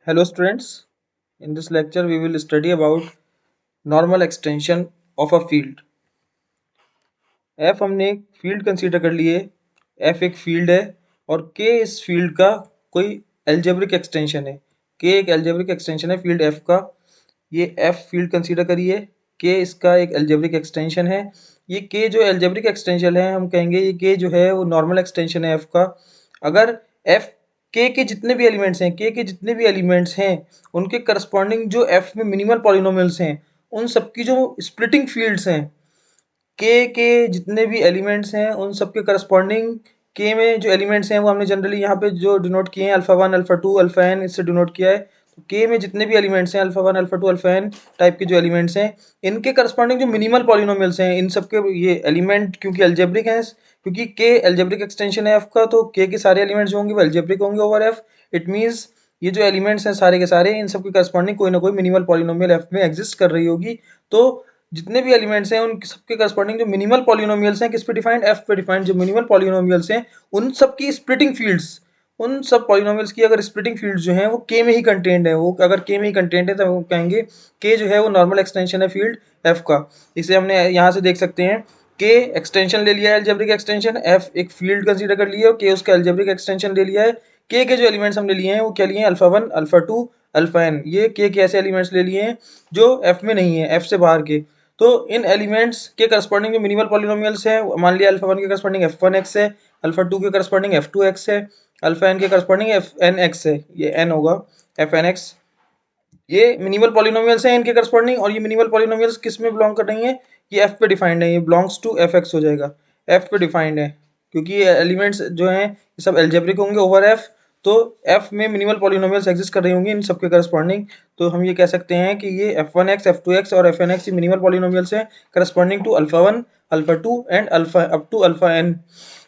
Hello students, in this lecture we will study about normal extension of a field. F हमने एक field consider कर लिए। F एक field है और K इस फील्ड का कोई एल्जेब्रिक एक्सटेंशन है। K एक एल्जेब्रिक एक्सटेंशन है फील्ड F का। ये F फील्ड कंसीडर करिए, K इसका एक एल्जेब्रिक एक्सटेंशन है। ये K जो एल्जेब्रिक एक्सटेंशन है हम कहेंगे ये K जो है वो नॉर्मल एक्सटेंशन है F का। अगर F K के जितने भी एलिमेंट्स हैं K के जितने भी एलिमेंट्स हैं उनके करस्पॉन्डिंग जो F में मिनिमल पॉलिनोमियल्स हैं उन सबकी जो स्प्लिटिंग फील्ड्स हैं के जितने भी एलिमेंट्स हैं उन सबके करस्पॉन्डिंग के में जो एलिमेंट्स हैं वो हमने जनरली यहाँ पे जो डिनोट किए हैं alpha one alpha two alpha n इससे डिनोट किया है। तो के में जितने भी एलिमेंट्स हैं alpha one alpha two alpha n type के जो एलिमेंट्स हैं इनके करस्पॉन्डिंग जो मिनिमल पॉलिनोमियल्स हैं इन सबके ये एलिमेंट क्योंकि एल्जेब्रिक हैं, क्योंकि के एल्जेब्रिक एक्सटेंशन है एफ का, तो के सारे एलिमेंट्स जो होंगे वो एल्जेब्रिक होंगे ओवर एफ। इट मीन्स ये जो एलिमेंट्स हैं सारे के सारे इन सबके करस्पॉन्डिंग कोई ना कोई मिनिमल पॉलिनोमियल एफ में एग्जिस्ट कर रही होगी। तो जितने भी एलिमेंट्स हैं उन सबके करस्पॉन्डिंग जो मिनिमल पॉलिनोमियल्स हैं किस पे डिफाइंड, एफ पे डिफाइंड। जो मिनिमल पॉलिनोमियल्स हैं उन सब की स्प्लिटिंग फील्ड्स, उन सब पॉलिनोमियल्स की अगर स्प्लिटिंग फील्ड्स जो हैं वो के में ही कंटेंट है, वो अगर के में ही कंटेंट है तो हम कहेंगे के जो है वो नॉर्मल एक्सटेंशन है फील्ड एफ का। इसे हमने यहाँ से देख सकते हैं के एक्सटेंशन ले लिया है एल्जेब्रिक एक्सटेंशन, एफ एक फील्ड कंसीडर कर लिया है, के उसका एल्जेब्रिक एक्सटेंशन ले लिया है। के जो एलिमेंट्स हमने लिए हैं वो क्या लिए हैं, alpha one alpha two alpha N. ये के ऐसे एलिमेंट्स ले लिए हैं जो एफ में नहीं है, एफ से बाहर के। तो इन एलिमेंट्स के करस्पॉन्डिंग जो मिनिमल पॉलिनोमियल्स हैं, मान लिया अल्फा वन के करस्पॉन्डिंग एफ वन एक्स है, अल्फा टू के करस्पॉन्डिंग एफ टू एक्स है, अल्फा एन के करस्पॉन्डिंग एफ एन एक्स है, ये एन होगा एफ एन एक्स। ये मिनिमल पॉलिनोमियल्स हैं इनके करस्पॉन्डिंग, और ये मिनिमल पॉलिनोमियल्स किस में बिलोंग कर रही हैं, ये एफ पे डिफाइंड है, ये बिलोंग्स टू एफ एक्स हो जाएगा, एफ पे डिफाइंड है क्योंकि ये एलिमेंट्स जो हैं ये सब एल्जेब्रिक होंगे ओवर एफ। तो एफ में मिनिमल पॉलिनोमियल्स एग्जिस्ट कर रही होंगी इन सबके करस्पॉन्डिंग। तो हम ये कह सकते हैं कि ये F one X F two X और F N X minimal polynomials हैं corresponding to alpha one alpha two and alpha up to alpha N.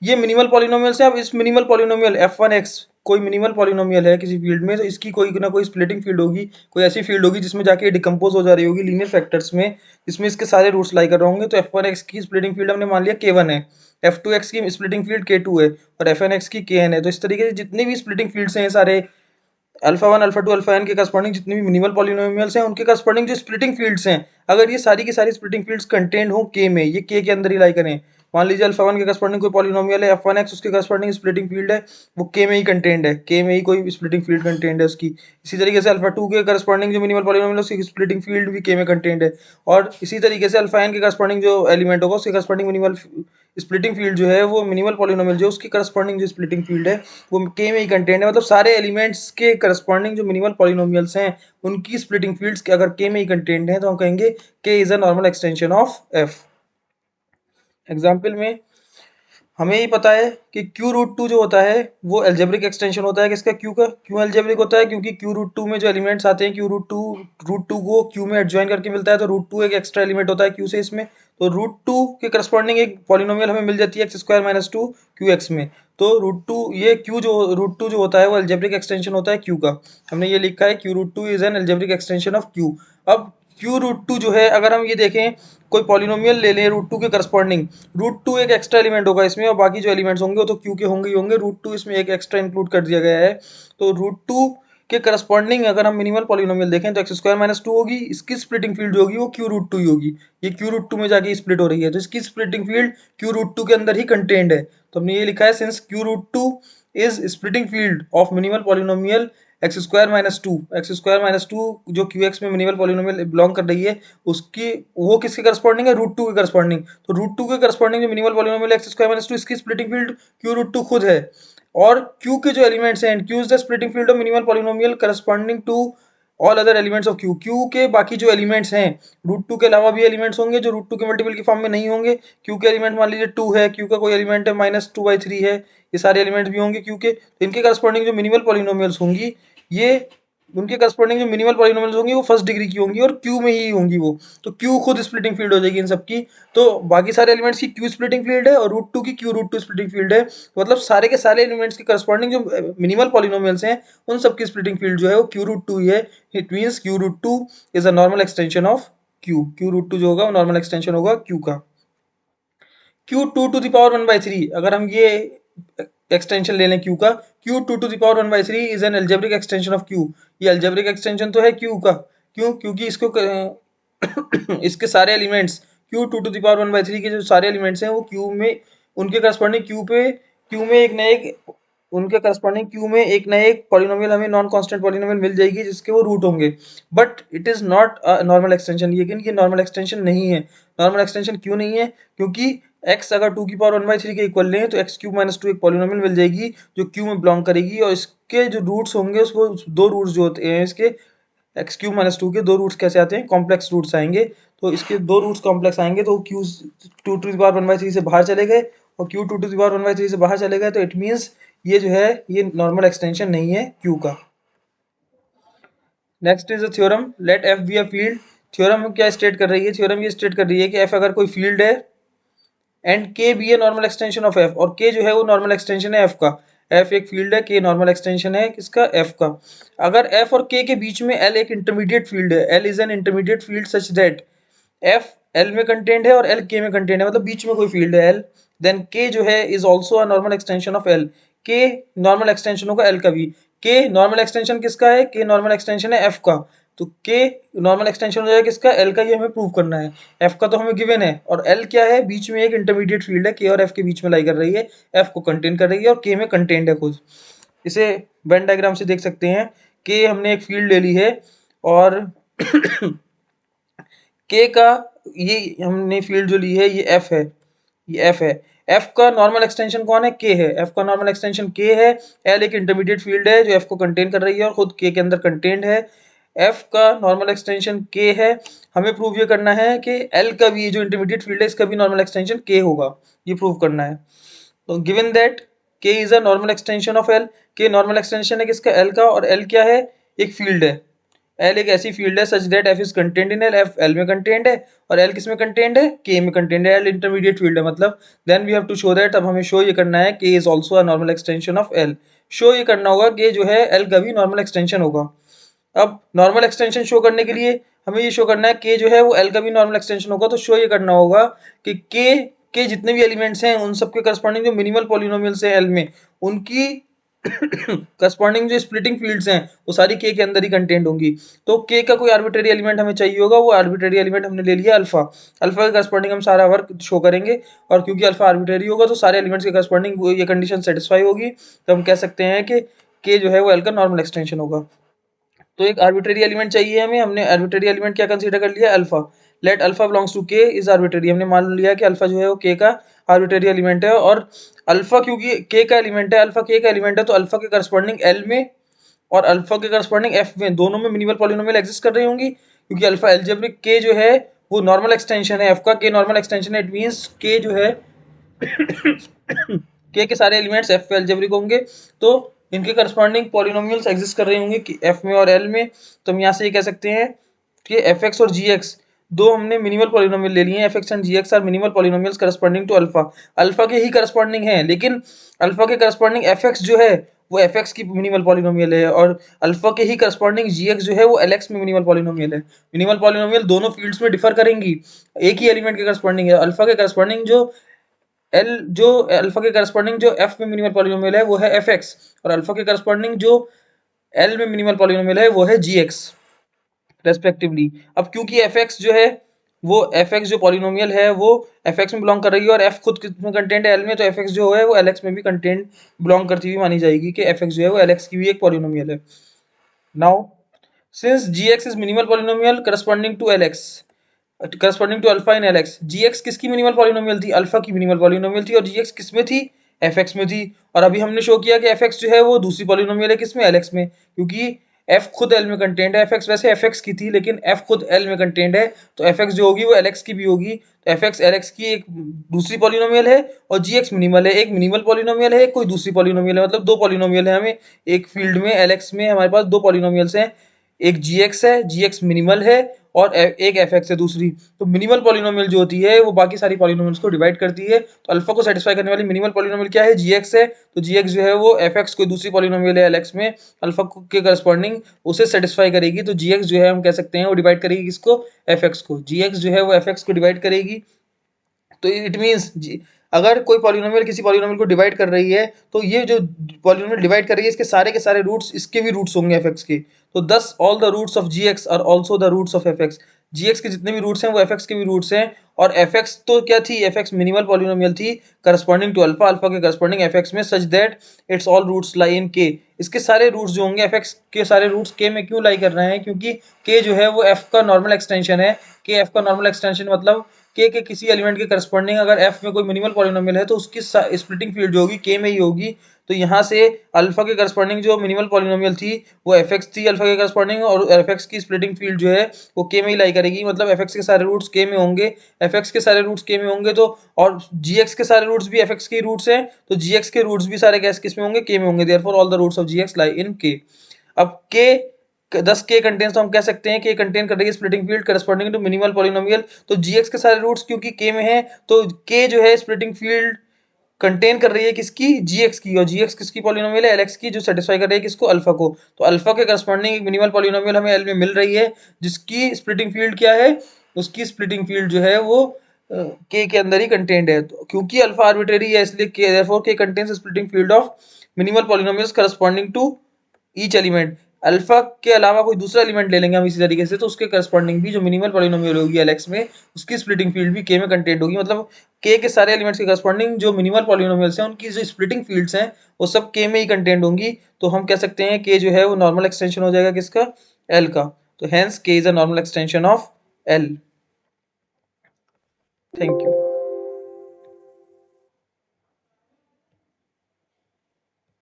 ये मिनिमल पॉलिनोमियल्स है। अब इस minimal polynomial F one X कोई मिनिमल पॉलिनोमियल है किसी field में, तो इसकी कोई ना कोई स्प्लिटिंग फील्ड होगी, कोई ऐसी फील्ड होगी जिसमें जाके डिकम्पोज हो जा रही होगी लीनियर फैक्टर्स में, जिसमें इसके सारे रूट्स लाई कर रहे होंगे। तो एफ वन एक्स की स्प्लिटिंग फील्ड हमने मान लिया के वन है, एफ टू एक्स की स्प्लिटिंग फील्ड के टू है और एफ एन एक्स की के एन है। तो इस तरीके से जितनी भी स्प्लिटिंग फील्ड्स हैं सारे alpha one alpha two alpha n के करस्पॉन्डिंग जितने भी मिनिमल पॉलिनोमियल्स हैं उनके करस्पॉन्डिंग जो स्प्लिटिंग फील्ड्स हैं, अगर ये सारी की सारी स्प्लिटिंग फील्ड्स कंटेंड हो के में, ये के अंदर ही लाई करें। मान लीजिए अल्फा वन के करस्पॉन्डिंग कोई पॉलिनोमियल है एफ वन एक्स, उसके करस्पॉन्डिंग स्प्लिटिंग फील्ड है वो के में ही कंटेंड है, के में ही कोई स्प्लिटिंग फील्ड कंटेंड है उसकी। इसी तरीके से अल्फा टू के करस्पॉन्डिंग जो मिनिमल पॉलिनोमियल है उसकी स्प्लिटिंग फील्ड भी के में कंटेंड है। और इसी तरीके से अल्फा एन के करस्पॉन्डिंग जो एलिमेंट होगा उसके करस्पॉन्डिंग मिनिमल स्प्लिटिंग फील्ड जो है वो मिनिमल पॉलिनोमियल जो उसकी करस्पॉन्डिंग जो स्प्लिटिंग फील्ड है वो के में ही कंटेंट है। मतलब सारे एलिमेंट्स के करस्पॉन्डिंग जो मिनिमल पॉलिनोमियल्स हैं उनकी स्प्लिटिंग फील्ड्स के अगर के में ही कंटेंट है तो हम कहेंगे के is a normal extension of F. Example में हमें ही पता है कि क्यू रूट टू जो होता है वो एल्जेब्रिक एक्सटेंशन होता है किसका, क्यू का। क्यों एल्जेब्रिक होता है, क्योंकि क्यू रूट टू में जो एलिमेंट्स आते हैं क्यू रूट टू को क्यू में एडजॉइन करके मिलता है, तो रूट टू एक एक्स्ट्रा एलिमेंट होता है क्यू से इसमें। तो रूट टू के करस्पॉन्डिंग एक पॉलिनोमियल हमें मिल जाती है x square minus to Q X में। तो रूट टू ये क्यू जो रूट टू जो होता है वो एल्जेब्रिक एक्सटेंशन होता है क्यू का। हमने ये लिखा है Q root two is an algebraic extension of Q. अब क्यू रूट टू जो है अगर हम ये देखें कोई पॉलिनोमियल ले लें रूट टू के करस्पॉन्डिंग, रूट टू एक एक्स्ट्रा एलिमेंट होगा इसमें और बाकी जो एलिमेंट्स होंगे वो तो क्यू के होंगे ही होंगे, रूट टू इसमें एक एक्स्ट्रा इंक्लूड कर दिया गया है। तो रूट टू के करस्पॉन्डिंग अगर हम मिनिमल पॉलिनोमियल देखें तो एक्स स्क्वायर माइनस टू होगी, इसकी स्प्लिटिंग फील्ड जो होगी वो क्यू रूट टू ही होगी। ये क्यू रूट टू में जाके स्प्लिट हो रही है तो इसकी splitting field Q root two के अंदर ही कंटेंड है। तो हमने ये लिखा है since Q root two is splitting field of minimal polynomial X square minus two जो क्यू एक्स में मिनिमल पॉलिनोमियल बिलोंग कर रही है उसकी वो किसके करस्पॉन्डिंग है, रूट टू के करस्पॉन्डिंग। तो रूट टू के करस्पॉन्डिंग जो minimal polynomial X square minus two इसकी splitting field Q root two खुद है। और क्यू के जो एलिमेंट्स हैं Q is the splitting field of minimal polynomial corresponding to all other elements of Q. Q के बाकी जो एलिमेंट्स हैं रूट टू के अलावा भी एलिमेंट्स होंगे जो रूट टू के मल्टीपल की फॉर्म में नहीं होंगे। क्यू के एलिमेंट मान लीजिए टू है, क्यू का कोई एलिमेंट है माइनस टू बाई थ्री है, ये सारे एलिमेंट्स भी होंगे क्यू के। तो इनके करस्पॉन्डिंग जो मिनिमल पॉलिनोमियल्स होंगी ये उनके करस्पॉन्डिंग जो मिनिमल पॉलिनोमियल्स होंगी वो फर्स्ट डिग्री की होंगी और क्यू में ही होंगी वो। तो क्यू खुद स्प्लिटिंग फील्ड हो जाएगी इन सबकी। तो बाकी सारे एलिमेंट्स की क्यू स्प्लिटिंग फील्ड है और रूट टू की Q root two splitting field है। तो मतलब सारे के सारे एलिमेंट्स के करस्पॉन्डिंग जो मिनिमल पॉलिनोमियल्स हैं उन सबकी स्प्लिटिंग फील्ड जो है वो क्यू रूट टू ही है। It means Q root two is a normal extension of Q. Q root two जो होगा वो नॉर्मल एक्सटेंशन होगा क्यू का। Q two to the power one by three अगर हम ये एक्सटेंशन ले लें क्यू का, Q 2⁻⁻³ is an algebraic extension of Q. ये एल्जेब्रिक एक्सटेंशन तो है क्यू का, क्यों? क्योंकि इसको इसके सारे एलिमेंट्स क्यू 2⁻⁻³ के जो सारे एलिमेंट्स हैं वो क्यू में, उनके करस्पॉन्डिंग क्यू में एक ना एक, उनके करस्पॉन्डिंग क्यू में एक ना एक पॉलिनोमियल हमें नॉन कांस्टेंट पॉलिनोमियल मिल जाएगी जिसके वो रूट होंगे। But it is not a normal extension, लेकिन ये नॉर्मल एक्सटेंशन नहीं है। नॉर्मल एक्सटेंशन क्यों नहीं है? क्योंकि x अगर 2⁻⁻³ के इक्वल लें तो x³ - 2 एक पॉलिनोमियल मिल जाएगी जो q में बिलोंग करेगी, और इसके जो रूट्स होंगे उसको, दो रूट्स जो होते हैं इसके x³ - 2 के दो रूट्स कैसे आते हैं? कॉम्प्लेक्स रूट्स आएंगे। तो इसके दो रूट्स कॉम्प्लेक्स आएंगे तो q 2⁻⁻³ से बाहर चले गए और q 2⁻⁻³ से बाहर चले गए, तो इट मीन्स ये जो है ये नॉर्मल एक्सटेंशन नहीं है q का। Next is a theorem, let f be a field. Theorem क्या स्टेट कर रही है? थ्योरम ये स्टेट कर रही है कि f अगर कोई फील्ड है and k be a normal extension of f, और k जो है वो नॉर्मल एक्सटेंशन है f का। f एक फील्ड है, k नॉर्मल एक्सटेंशन है किसका? f का। अगर f और k के बीच में l एक इंटरमीडिएट फील्ड है, l is an intermediate field such that f l में कंटेंट है और l k में कंटेंट है, मतलब बीच में कोई फील्ड है l, देन k जो है is also a normal extension of l। k normal extension होगा l का भी। k नॉर्मल एक्सटेंशन किसका है? k नॉर्मल एक्सटेंशन है f का। तो k नॉर्मल एक्सटेंशन हो जाएगा किसका? l का। ये हमें प्रूव करना है। f का तो हमें गिवन है, और l क्या है? बीच में एक इंटरमीडिएट फील्ड है, k और f के बीच में लाई कर रही है, f को कंटेन कर रही है और k में कंटेंट है खुद। इसे वेन डायग्राम से देख सकते हैं। k हमने एक फील्ड ले ली है और k का ये हमने फील्ड जो ली है ये f है, ये f है। f का नॉर्मल एक्सटेंशन कौन है? k है। f का नॉर्मल एक्सटेंशन k है। l एक इंटरमीडिएट फील्ड है जो f को कंटेन कर रही है और खुद k के अंदर कंटेंट है। f का नॉर्मल एक्सटेंशन k है। हमें प्रूव ये करना है कि l का भी, ये जो इंटरमीडिएट फील्ड है इसका भी नॉर्मल एक्सटेंशन k होगा, ये प्रूव करना है। तो given that k is a normal extension of l, k normal extension है किसका? l का, और l क्या है? एक फील्ड है। L एक ऐसी फील्ड है such that f is content in L, f L में कंटेंट है और L किस में कंटेंट है? K में कंटेंट है। L इंटरमीडिएट फील्ड है, मतलब then we have to show that, अब हमें शो ये करना है K is also a normal extension of L। Show ये करना होगा कि जो है L का भी नॉर्मल एक्सटेंशन होगा। अब नॉर्मल एक्सटेंशन शो करने के लिए हमें ये शो करना है K जो है वो L का भी नॉर्मल एक्सटेंशन होगा। तो शो ये करना होगा कि K के जितने भी एलिमेंट्स हैं उन सबके करस्पॉन्डिंग जो मिनिमल पॉलिनोमियल्स हैं L में, उनकी करस्पॉन्डिंग जो स्प्लिटिंग फील्ड्स हैं वो सारी k के अंदर ही कंटेंट होंगी। तो k का कोई आर्बिट्रेरी एलिमेंट हमें चाहिए होगा, वो आर्बिट्रेरी एलिमेंट हमने ले लिया अल्फा। अल्फा के करस्पॉन्डिंग हम सारा वर्क शो करेंगे, और क्योंकि अल्फा आर्बिट्रेरी होगा तो सारे एलिमेंट्स के करस्पॉन्डिंग ये कंडीशन सेटिस्फाई होगी, तो हम कह सकते हैं कि k जो है वो l का नॉर्मल एक्सटेंशन होगा। तो एक आर्बिट्रेरी एलिमेंट चाहिए हमें, हमने आर्बिट्रेरी एलिमेंट क्या कंसीडर कर लिया? Alpha. Let alpha belongs to K is arbitrary, हमने मान लिया कि अल्फा जो है वो के का आर्बिट्रेरी एलिमेंट है, और अल्फा क्योंकि के का एलिमेंट है, अल्फा के का एलिमेंट है, तो अल्फा के करस्पॉन्डिंग एल में और अल्फा के करस्पॉन्डिंग एफ में दोनों में मिनिमल पॉलिनोमियल एग्जिस्ट कर रही होंगी, क्योंकि अल्फा एल्जेब्रिक के जो है वो नॉर्मल एक्सटेंशन है एफ का, के नॉर्मल एक्सटेंशन है, इट मींस के जो है के सारे एलिमेंट्स एफ पे एल्जेब्रिक होंगे, तो इनके करस्पॉन्डिंग पॉलिनोमियल्स एग्जिस्ट कर रहे होंगे कि एफ में और एल में। तो हम यहाँ से ये कह सकते हैं कि एफ एक्स और जी एक्स दो हमने मिनिमल पॉलिनोमियल ले लिए हैं। F x and g x are minimal polynomials corresponding to alpha. Alpha के ही करस्पॉन्डिंग है, लेकिन अल्फा के करस्पॉन्डिंग एफ एक्स जो है वो एफ एक्स की मिनिमल पॉलिनोमियल है, और अल्फा के ही करस्पॉन्डिंग जी एक्स जो है वो एल एक्स में मिनिमल पॉलिनोमियल है। मिनिमल पॉलिनोमियल दोनों फील्ड्स में डिफर करेंगी, एक ही एलिमेंट के करस्पॉन्डिंग है। अल्फा के करस्पॉन्डिंग जो एल जो अल्फा के करस्पॉन्डिंग जो एफ में मिनिमल पॉलिनोमियल है वो है एफ एक्स, और अल्फा के करस्पॉन्डिंग जो एल में मिनिमल पॉलिनोमियल है वो है जी एक्स रेस्पेक्टिवली। अब क्योंकि एफ एक्स जो है वो एफ एक्स जो पॉलिनोमियल है वो एफ एक्स में बिलोंग कर रही है, और एफ खुद किसमें कंटेंट है? एल में, तो एफ एक्स जो है वो एल एक्स में भी कंटेंट बिलोंग करती हुई मानी जाएगी कि एफ एक्स जो है वो एल एक्स की भी एक पॉलिनोमियल है। Now since g x is minimal polynomial corresponding to L x, corresponding to alpha in L x, g x किसकी मिनिमल पॉलिनोमियल थी? अल्फा की मिनिमल पॉलिनोमियल थी, और जी एक्स किस में थी? एफ एक्स में थी। और अभी हमने शो किया कि एफ एक्स जो है वो दूसरी पॉलिनोमियल है किसमें? एल एक्स में, क्योंकि एफ खुद एल में कंटेंट है। एफ एक्स वैसे एफ एक्स की थी, लेकिन एफ खुद एल में कंटेंट है, तो एफ एक्स जो होगी वो एल एक्स की भी होगी। तो एफ एक्स एल एक्स की एक दूसरी पॉलिनोमियल है, और जी एक्स मिनिमल है। एक मिनिमल पॉलिनोमियल है, एक कोई दूसरी पॉलिनोमियल है, मतलब दो पॉलिनोमियल है हमें एक फील्ड में एल एक्स में हमारे पास दो पॉलिनोमियल्स हैं, एक जी एक्स है, जी एक्स मिनिमल है, और एक एफ एक्स है दूसरी। तो मिनिमल पॉलिनोमियल जो होती है वो बाकी सारी पॉलिनोमियल्स को डिवाइड करती है। तो अल्फा को सेटिस्फाई करने वाली मिनिमल पॉलिनोमियल क्या है? जी एक्स है। तो जी एक्स जो है वो एफ एक्स कोई दूसरी पॉलिनोमियल है एल एक्स में, अल्फा के करस्पॉन्डिंग उसे सेटिस्फाई करेगी। तो जी एक्स जो है हम कह सकते हैं वो डिवाइड करेगी किसको? एफ एक्स को। जी एक्स जो है वो एफ एक्स को डिवाइड करेगी। तो इट मीन्स अगर कोई पॉलिनोमियल किसी पॉलिनोमियल को डिवाइड कर रही है तो ये जो पॉलिनोमियल डिवाइड कर रही है इसके सारे रूट्स इसके भी रूट्स होंगे एफ एक्स के। तो thus all the roots of ji x are also the roots of f x. G x के जितने भी रूट्स हैं वो एफ एक्स के भी रूट्स हैं। और एफ एक्स तो क्या थी, एफ एक्स मिनिमल पॉलिनोमियल थी करस्पॉन्डिंग टू अल्फा, अल्फा के करस्पॉन्डिंग एफ एक्स में, such that it's all roots lie in K. इसके सारे रूट्स जो होंगे एफ एक्स के सारे रूट्स के में क्यों लाई कर रहे हैं, क्योंकि के जो है वो एफ का नॉर्मल एक्सटेंशन है। के एफ का नॉर्मल एक्सटेंशन मतलब के किसी एलिमेंट के करस्पॉन्डिंग अगर एफ में कोई मिनिमल पॉलिनोमियल है तो उसकी स्प्लिटिंग फील्ड जो होगी के में ही होगी। तो यहाँ से अल्फा के करस्पॉन्डिंग जो मिनिमल पॉलिनोमियल थी वो एफ एक्स थी अल्फा के करस्पॉन्डिंग, और एफ एक्स की स्प्लिटिंग फील्ड जो है वो के में ही लाई करेगी। मतलब एफ एक्स के सारे रूट्स के में होंगे, एफ एक्स के सारे रूट्स के में होंगे तो, और जी एक्स के सारे रूट्स भी एफ एक्स के रूट्स हैं तो जी एक्स के रूट्स भी सारे किस में होंगे, के में होंगे। Therefore all the roots of ji X lie in K. अब के 10 के कंटेन्स, तो हम कह सकते हैं कि कंटेन कर रही है splitting field corresponding to minimal polynomial. तो जी एक्स के सारे रूट्स क्योंकि के में है तो के जो है स्प्लिटिंग फील्ड कंटेन कर रही है किसकी, जी एक्स की। और जी एक्स किसकी पॉलिनोमियल है, एल एक्स की, जो सेटिस्फाई कर रही है किसको, अल्फा को। तो अल्फा के करस्पॉन्डिंग एक मिनिमल पॉलिनोमियल हमें एल में मिल रही है जिसकी स्प्लिटिंग फील्ड क्या है, उसकी स्प्लिटिंग फील्ड जो है वो के अंदर ही कंटेन्ड है। तो क्योंकि अल्फा आर्बिट्रेरी है इसलिए K, therefore K contains splitting field of minimal polynomials corresponding to each element. Alpha के अलावा कोई दूसरा एलिमेंट ले लेंगे हम इसी तरीके से तो उसके करस्पॉन्डिंग भी जो मिनिमल पॉलिनोमियल होगी एल एक्स में उसकी स्प्लिटिंग फील्ड भी के में कंटेंट होगी। मतलब के सारे एलिमेंट्स के करस्पॉन्डिंग जो मिनिमल पॉलिनोमियल्स हैं उनकी जो स्प्लिटिंग फील्ड्स हैं वो सब के में ही कंटेंट होंगी। तो हम कह सकते हैं के जो है वो नॉर्मल एक्सटेंशन हो जाएगा किसका, एल का। तो हेंस के is a normal extension of L. Thank you.